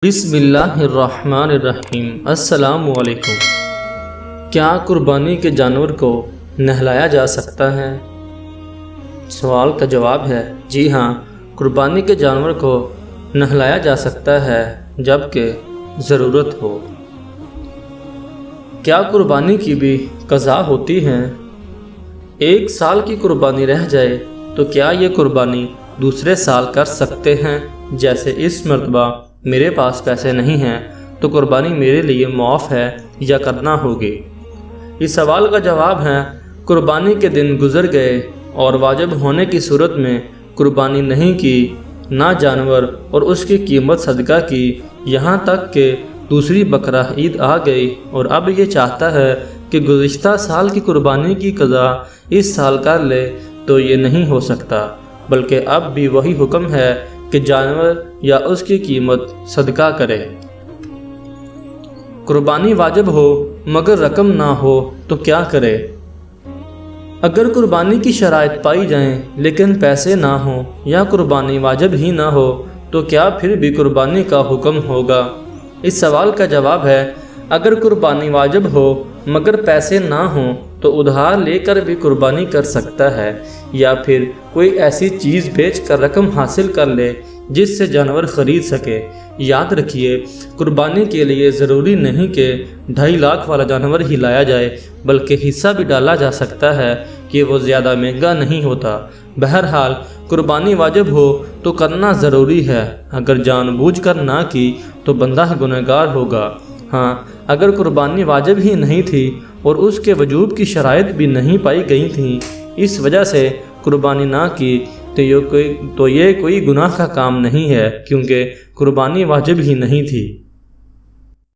بسم اللہ الرحمن الرحیم۔ السلام علیکم۔ کیا قربانی کے جانور کو نہلایا جا سکتا ہے؟ سوال کا جواب ہے جی ہاں، قربانی کے جانور کو نہلایا جا سکتا ہے جب کہ ضرورت ہو۔ کیا قربانی کی بھی قضا ہوتی ہے؟ ایک سال کی قربانی رہ جائے تو کیا یہ قربانی دوسرے سال کر سکتے ہیں؟ جیسے اس مرتبہ میرے پاس پیسے نہیں ہیں تو قربانی میرے لیے معاف ہے یا کرنا ہوگی؟ اس سوال کا جواب ہے قربانی کے دن گزر گئے اور واجب ہونے کی صورت میں قربانی نہیں کی، نہ جانور اور اس کی قیمت صدقہ کی، یہاں تک کہ دوسری بقرہ عید آ گئی اور اب یہ چاہتا ہے کہ گزشتہ سال کی قربانی کی قضا اس سال کر لے، تو یہ نہیں ہو سکتا، بلکہ اب بھی وہی حکم ہے کہ جانور یا اس کی قیمت صدقہ کرے۔ قربانی واجب ہو مگر رقم نہ ہو تو کیا کرے؟ اگر قربانی کی شرائط پائی جائیں لیکن پیسے نہ ہوں یا قربانی واجب ہی نہ ہو تو کیا پھر بھی قربانی کا حکم ہوگا؟ اس سوال کا جواب ہے اگر قربانی واجب ہو مگر پیسے نہ ہوں تو ادھار لے کر بھی قربانی کر سکتا ہے، یا پھر کوئی ایسی چیز بیچ کر رقم حاصل کر لے جس سے جانور خرید سکے۔ یاد رکھیے، قربانی کے لیے ضروری نہیں کہ 2.5 لاکھ والا جانور ہی لایا جائے، بلکہ حصہ بھی ڈالا جا سکتا ہے کہ وہ زیادہ مہنگا نہیں ہوتا۔ بہرحال قربانی واجب ہو تو کرنا ضروری ہے، اگر جان بوجھ کر نہ کی تو بندہ گنہگار ہوگا۔ ہاں، اگر قربانی واجب ہی نہیں تھی اور اس کے وجوب کی شرائط بھی نہیں پائی گئی تھیں، اس وجہ سے قربانی نہ کی تو یہ کوئی گناہ کا کام نہیں ہے، کیونکہ قربانی واجب ہی نہیں تھی۔